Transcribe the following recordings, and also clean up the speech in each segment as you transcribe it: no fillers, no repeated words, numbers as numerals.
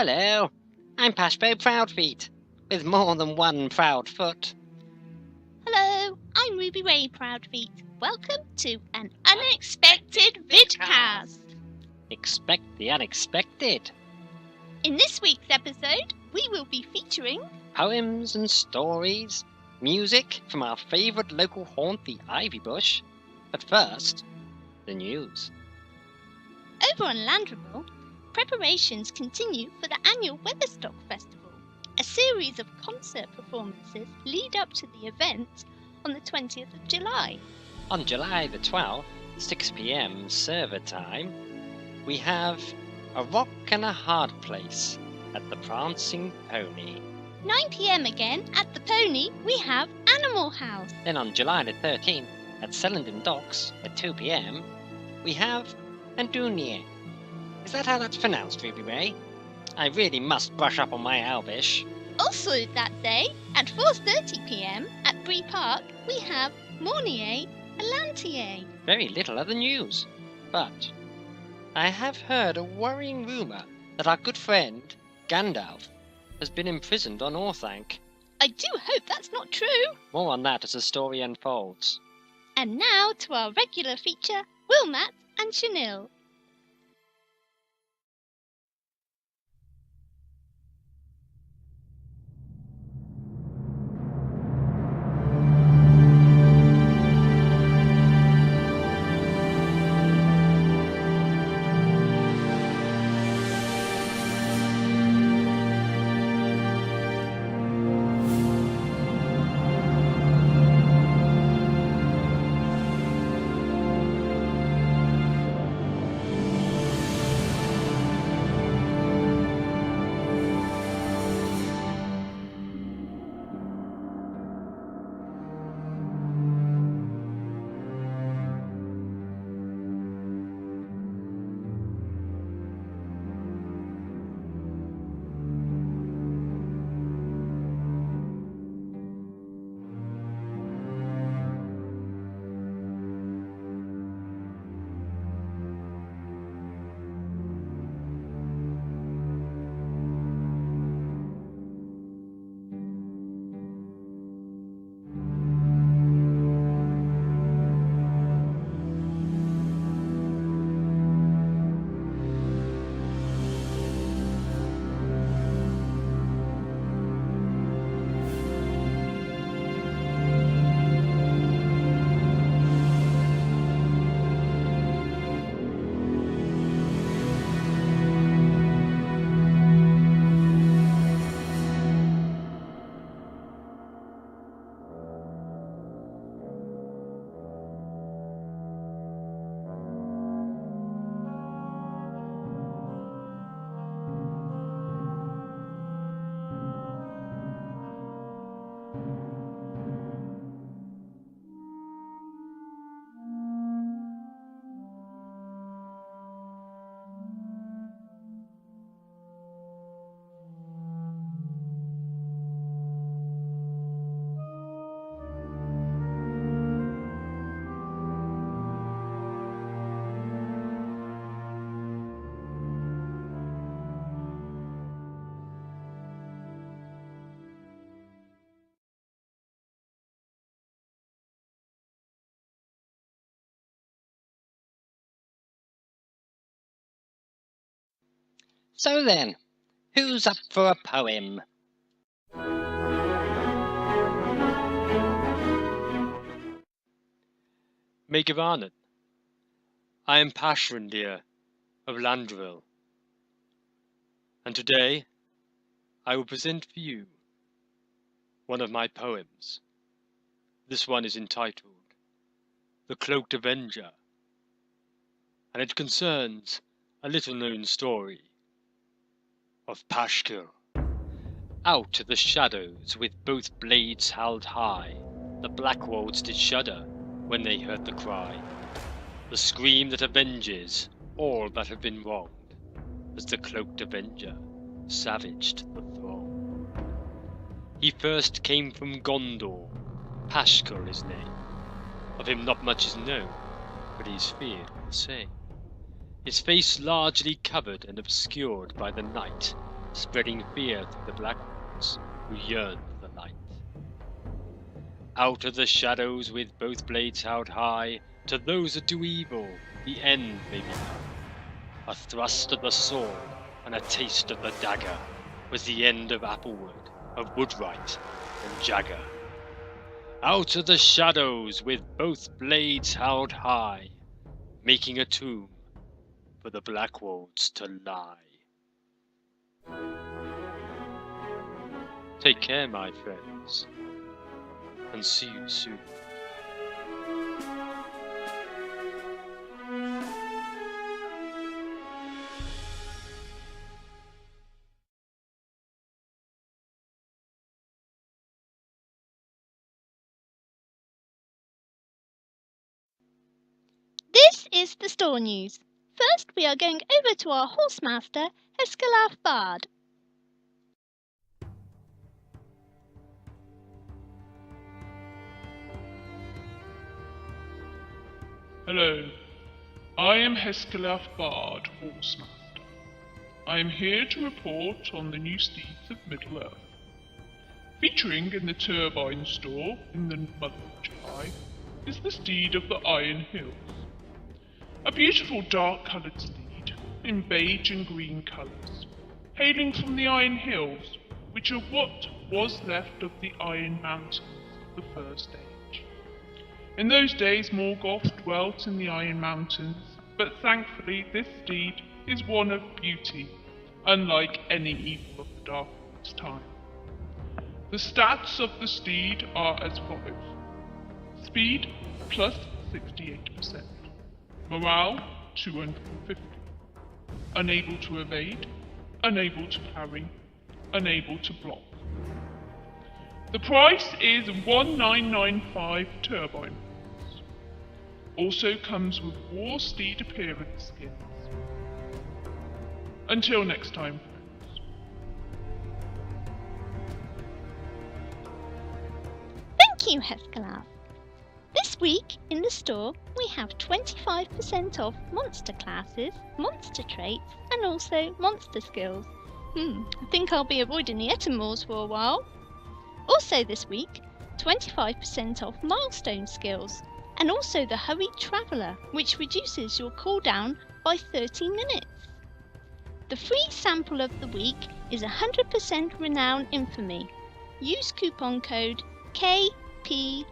Hello, I'm Pashbo Proudfeet, with more than one proud foot. Hello, I'm Rubyrae Proudfeet. Welcome to an Unexpected Vidcast. Expect the unexpected. In this week's episode, we will be featuring Poems and stories, music from our favourite local haunt, the Ivy Bush. But first, the news. over on Landrevel. Preparations continue for the annual Weatherstock Festival. A series of concert performances lead up to the event on the 20th of July. On July the 12th, 6 p.m. server time, we have A Rock and a Hard Place at the Prancing Pony. 9 p.m. again at the Pony, we have Animal House. Then on July the 13th, at Sellenden Docks at 2 p.m, we have Andunier. Is that how that's pronounced, Rubyrae? I really must brush up on my Elvish. Also that day, at 4:30 p.m. at Bree Park, we have Mornier Alantier. Very little other news. But I have heard a worrying rumour that our good friend, Gandalf, has been imprisoned on Orthanc. I do hope that's not true. More on that as the story unfolds. And now to our regular feature, Wilmat and Chanel. So then, who's up for a poem? Megavanen, I am Pashrendir of Landrevel, and today I will present for you one of my poems. This one is entitled The Cloaked Avenger, and it concerns a little-known story of Pashkir. Out of the shadows with both blades held high, the black wolves did shudder when they heard the cry, the scream that avenges all that have been wronged, as the cloaked avenger savaged the throng. He first came from Gondor, Pashkir his name. Of him not much is known, but he is feared all the same. His face largely covered and obscured by the night, spreading fear through the black ones who yearn for the light. Out of the shadows with both blades held high, to those that do evil, the end may be nigh. A thrust of the sword and a taste of the dagger was the end of Applewood, of Woodwright and Jagger. Out of the shadows with both blades held high, making a tomb for the Blackwolds to lie. Take care, my friends, and see you soon. This is the store news. First, we are going over to our horsemaster, Heskalaf Bard. Hello, I am Heskalaf Bard, Horsemaster. I am here to report on the new steeds of Middle-earth. Featuring in the Turbine store in the month of July is the steed of the Iron Hills. A beautiful dark-coloured steed in beige and green colours, hailing from the Iron Hills, which are what was left of the Iron Mountains of the First Age. In those days Morgoth dwelt in the Iron Mountains, but thankfully this steed is one of beauty, unlike any evil of the Dark One's time. The stats of the steed are as follows. Speed plus 68%. Morale 250. Unable to evade, unable to parry, unable to block. The price is 1995 Turbine. Also comes with War Steed appearance skins. Until next time, friends. Thank you, Heskalaf. This week in the store we have 25% off monster classes, monster traits and also monster skills. I think I'll be avoiding the Etamors for a while. Also this week, 25% off milestone skills and also the Hurried Traveller, which reduces your cooldown by 30 minutes. The free sample of the week is 100% Renown Infamy. Use coupon code KPYE9.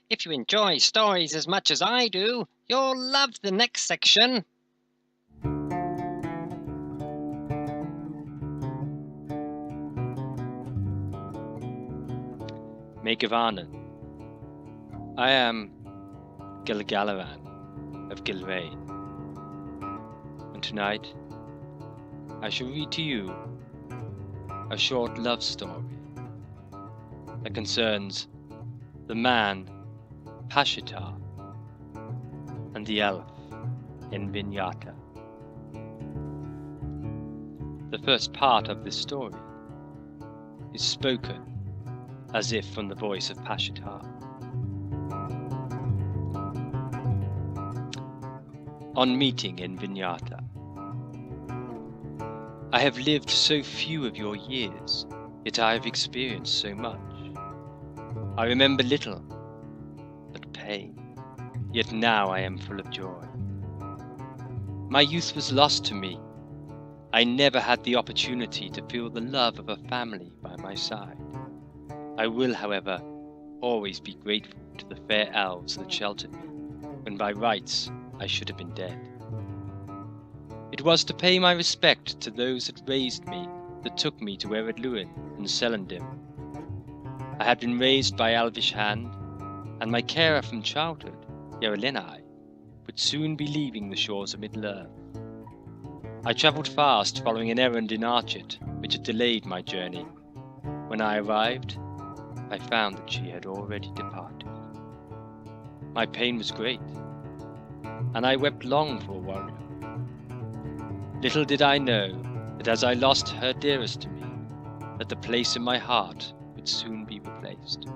If you enjoy stories as much as I do, you'll love the next section. Make of Arnon. I am Gilgalaran of Gilrae, and tonight I shall read to you a short love story that concerns the man Pashitar and the elf in Vinyata. The first part of this story is spoken as if from the voice of Pashitar. On meeting in Vinyata. I have lived so few of your years, yet I have experienced so much. I remember little but pain, yet now I am full of joy. My youth was lost to me. I never had the opportunity to feel the love of a family by my side. I will, however, always be grateful to the fair elves that sheltered me, when by rights I should have been dead. It was to pay my respect to those that raised me that took me to Ered Luin and Celandim. I had been raised by elvish hand, and my carer from childhood, Yerelinai, would soon be leaving the shores of Middle-earth. I travelled fast following an errand in Archet, which had delayed my journey. When I arrived, I found that she had already departed. My pain was great, and I wept long for a warrior. Little did I know that as I lost her dearest to me, that the place in my heart would soon be replaced.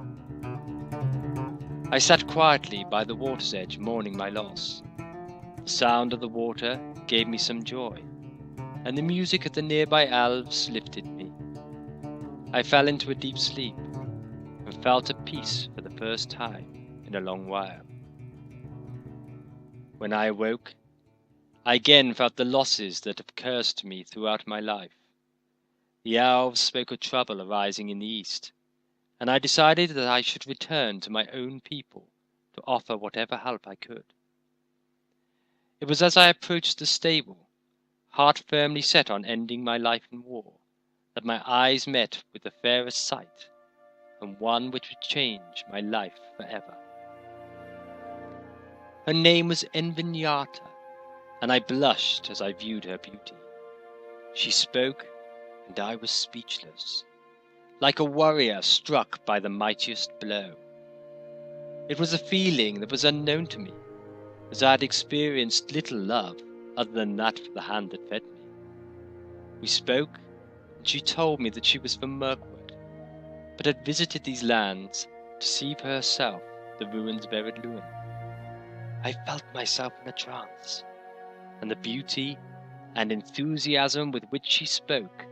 I sat quietly by the water's edge mourning my loss. The sound of the water gave me some joy, and the music of the nearby elves lifted me. I fell into a deep sleep, and felt at peace for the first time in a long while. When I awoke, I again felt the losses that have cursed me throughout my life. The elves spoke of trouble arising in the east, and I decided that I should return to my own people to offer whatever help I could. It was as I approached the stable, heart firmly set on ending my life in war, that my eyes met with the fairest sight, and one which would change my life forever. Her name was Envinyata, and I blushed as I viewed her beauty. She spoke, and I was speechless, like a warrior struck by the mightiest blow. It was a feeling that was unknown to me, as I had experienced little love other than that for the hand that fed me. We spoke, and she told me that she was from Mirkwood, but had visited these lands to see for herself the ruins of Eredluin. I felt myself in a trance, and the beauty and enthusiasm with which she spoke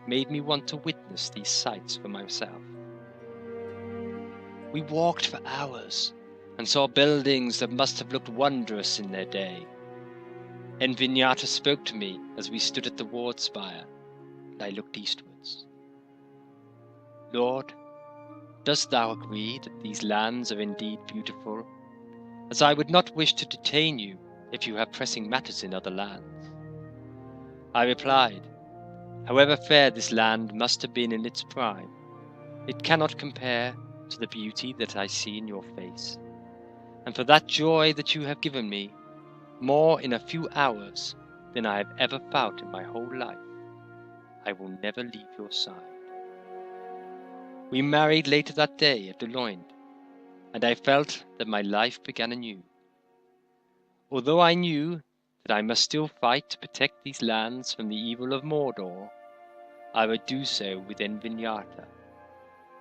made me want to witness these sights for myself. We walked for hours, and saw buildings that must have looked wondrous in their day. Envinyata spoke to me as we stood at the ward spire, and I looked eastwards. Lord, dost thou agree that these lands are indeed beautiful, as I would not wish to detain you if you have pressing matters in other lands? I replied, however fair this land must have been in its prime, it cannot compare to the beauty that I see in your face, and for that joy that you have given me, more in a few hours than I have ever felt in my whole life, I will never leave your side. We married later that day at Deloitte, and I felt that my life began anew. Although I knew that I must still fight to protect these lands from the evil of Mordor, I would do so with Envinyata,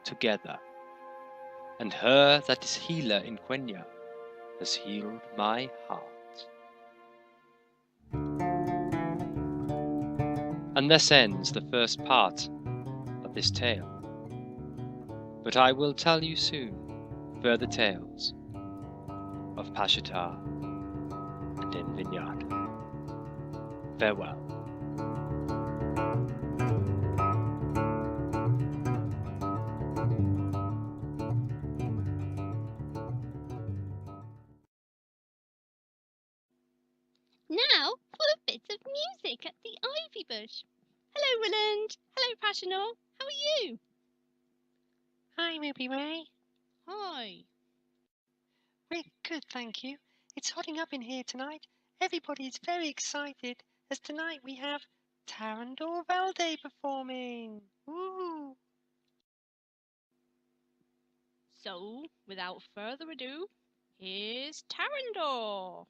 together, and her that is healer in Quenya has healed my heart. And thus ends the first part of this tale. But I will tell you soon further tales of Pashatar and Envinyata. Farewell. Now for a bit of music at the Ivy Bush. Hello, Willand. Hello, Passional. How are you? Hi, Rubyrae. Hi. We're good, thank you. It's hotting up in here tonight. Everybody is very excited, as tonight we have Tarandor Valde performing. Woo! So, without further ado, here's Tarandor.